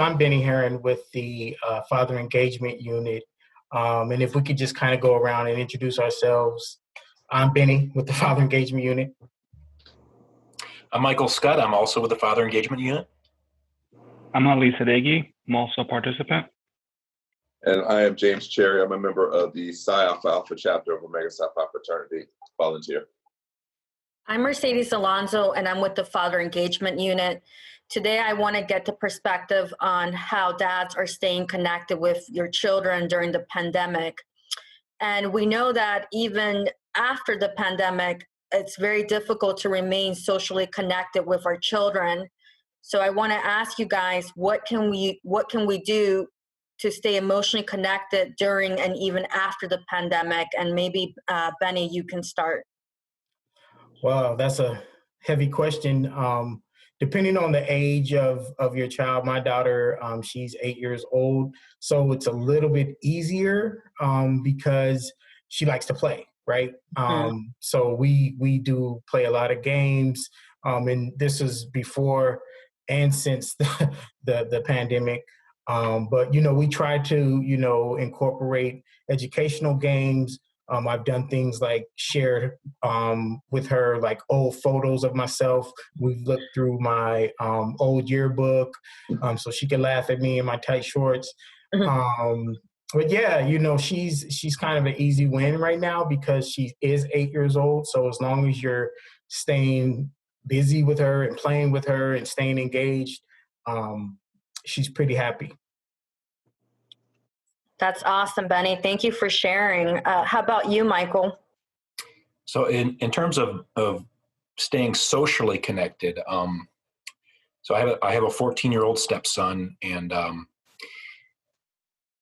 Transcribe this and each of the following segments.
I'm Benny Heron with the Father Engagement Unit. And if we could just kind of go around and introduce ourselves. I'm Benny with the Father Engagement Unit. I'm Michael Scott. I'm also with the Father Engagement Unit. I'm Ali Sadeghi. I'm also a participant. And I am James Cherry. I'm a member of the Psi Alpha Alpha chapter of Omega Psi Phi Fraternity, volunteer. I'm Mercedes Alonso, and I'm with the Father Engagement Unit. Today, I want to get the perspective on how dads are staying connected with your children during the pandemic. And we know that even after the pandemic, it's very difficult to remain socially connected with our children. So I want to ask you guys, what can we do to stay emotionally connected during and even after the pandemic? And maybe, Benny, you can start. Well, that's a heavy question. Depending on the age of your child, my daughter, she's 8 years old. So it's a little bit easier because she likes to play, right? So we do play a lot of games. And this is before and since the pandemic. But, we try to, incorporate educational games. I've done things like shared with her, like old photos of myself. We've looked through my old yearbook so she can laugh at me in my tight shorts. But yeah, she's kind of an easy win right now because she is 8 years old. So as long as you're staying busy with her and playing with her and staying engaged, she's pretty happy. That's awesome, Benny. Thank you for sharing. How about you, Michael? So in terms of staying socially connected, so I have a 14-year-old stepson, and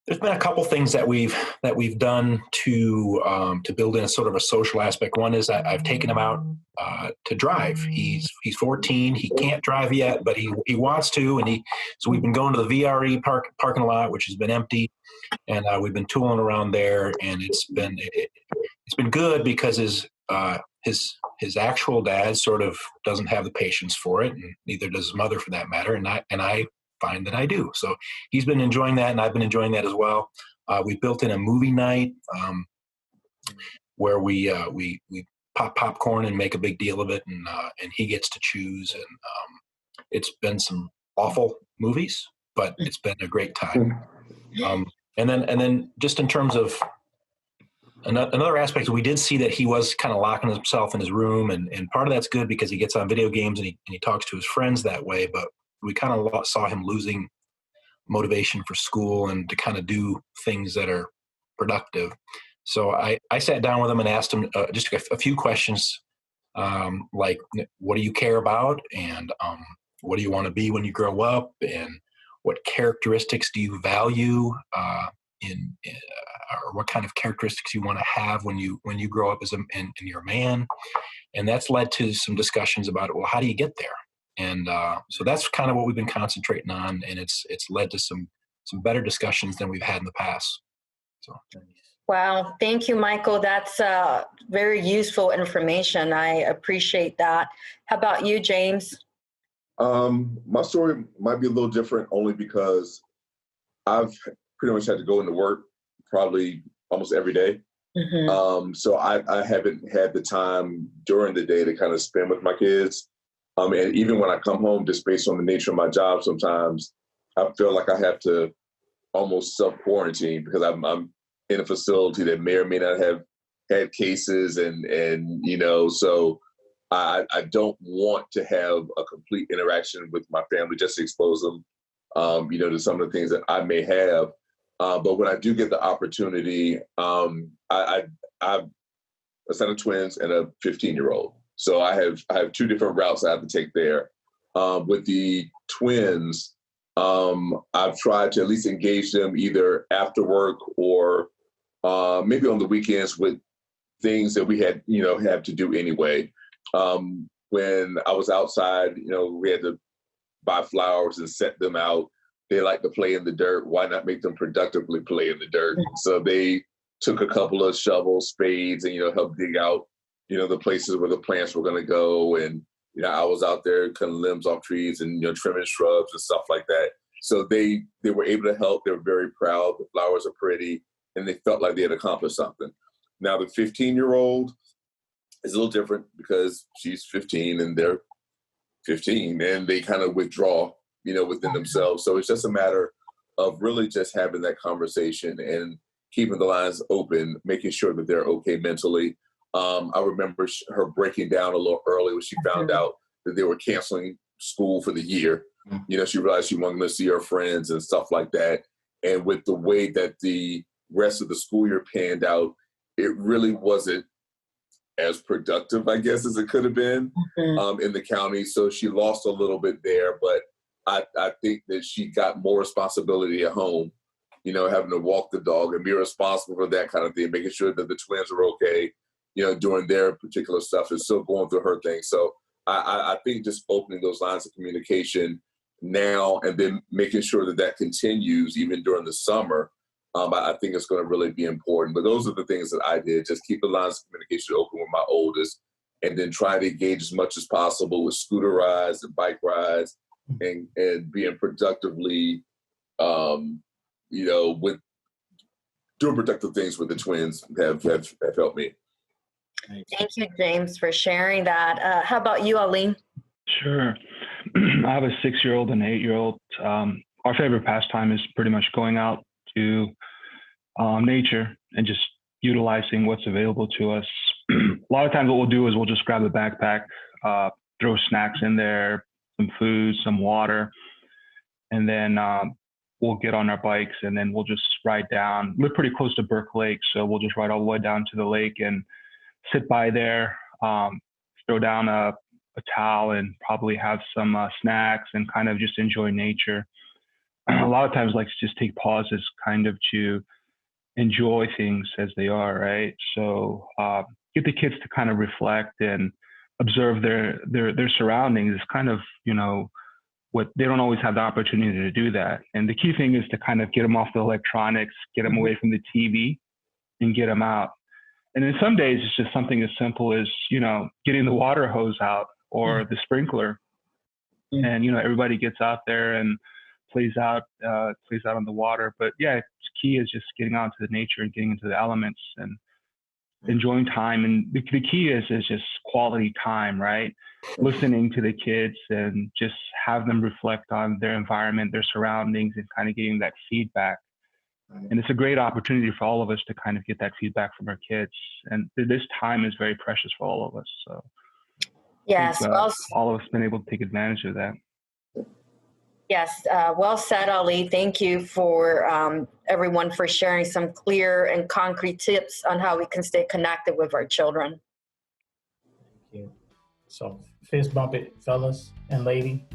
there's been a couple things that we've done to build in a sort of a social aspect. One is I've taken him out to drive. He's 14. He can't drive yet, but he wants to, so we've been going to the VRE parking lot, which has been empty, and we've been tooling around there, and it's been good because his actual dad sort of doesn't have the patience for it, and neither does his mother for that matter, and I find that I do. So he's been enjoying that, and I've been enjoying that as well. We built in a movie night where we pop popcorn and make a big deal of it, and he gets to choose. And it's been some awful movies, but it's been a great time. And then just in terms of another aspect, we did see that he was kind of locking himself in his room, and part of that's good because he gets on video games and he talks to his friends that way, but we kind of saw him losing motivation for school and to kind of do things that are productive. So I sat down with him and asked him just a few questions, like, what do you care about? And what do you want to be when you grow up? And what characteristics do you value or what kind of characteristics you want to have when you grow up and you're a man? And that's led to some discussions about, well, how do you get there? And so that's kind of what we've been concentrating on, and it's led to some better discussions than we've had in the past. So. Wow, thank you, Michael. That's very useful information. I appreciate that. How about you, James? My story might be a little different only because I've pretty much had to go into work probably almost every day. So I haven't had the time during the day to kind of spend with my kids. And even when I come home, just based on the nature of my job, sometimes I feel like I have to almost self-quarantine because I'm in a facility that may or may not have had cases, and so I don't want to have a complete interaction with my family just to expose them, to some of the things that I may have. But when I do get the opportunity, I have a set of twins and a 15-year-old. So I have two different routes I have to take there. With the twins, I've tried to at least engage them either after work or maybe on the weekends with things that we had to do anyway. When I was outside, we had to buy flowers and set them out. They like to play in the dirt. Why not make them productively play in the dirt? So they took a couple of shovels, spades, and helped dig out the places where the plants were going to go. And I was out there cutting limbs off trees and trimming shrubs and stuff like that. So they were able to help. They were very proud. The flowers are pretty, and they felt like they had accomplished something. Now the 15-year-old is a little different because she's 15 and they're 15, and they kind of withdraw, within themselves. So it's just a matter of really just having that conversation and keeping the lines open, making sure that they're okay mentally. I remember her breaking down a little early when she found out that they were canceling school for the year. She realized she wanted to see her friends and stuff like that. And with the way that the rest of the school year panned out, it really wasn't as productive, I guess, as it could have been in the county. So she lost a little bit there, but I think that she got more responsibility at home, having to walk the dog and be responsible for that kind of thing, making sure that the twins are okay, doing their particular stuff and still going through her thing. So I think just opening those lines of communication now and then making sure that that continues even during the summer, I think it's going to really be important. But those are the things that I did, just keep the lines of communication open with my oldest and then try to engage as much as possible with scooter rides and bike rides and being productively, with doing productive things with the twins have helped me. Thank you, James, for sharing that. How about you, Aline? Sure. I have a 6-year-old and an 8-year-old. Our favorite pastime is pretty much going out to nature and just utilizing what's available to us. A lot of times what we'll do is we'll just grab a backpack, throw snacks in there, some food, some water, and then we'll get on our bikes and then we'll just ride down. We're pretty close to Burke Lake, so we'll just ride all the way down to the lake and sit by there, throw down a towel and probably have some snacks and kind of just enjoy nature. A lot of times like to just take pauses kind of to enjoy things as they are, right? So get the kids to kind of reflect and observe their surroundings. It's kind of, what they don't always have the opportunity to do that. And the key thing is to kind of get them off the electronics, get them away from the TV and get them out. And then some days it's just something as simple as, getting the water hose out or the sprinkler. And, everybody gets out there and plays out on the water. But yeah, it's key is just getting out into the nature and getting into the elements and enjoying time. And the key is just quality time, right? Listening to the kids and just have them reflect on their environment, their surroundings, and kind of getting that feedback. And it's a great opportunity for all of us to kind of get that feedback from our kids. And this time is very precious for all of us. So yes, all of us been able to take advantage of that. Yes, well said, Ali. Thank you for everyone for sharing some clear and concrete tips on how we can stay connected with our children. Thank you. So fist bump it, fellas and lady.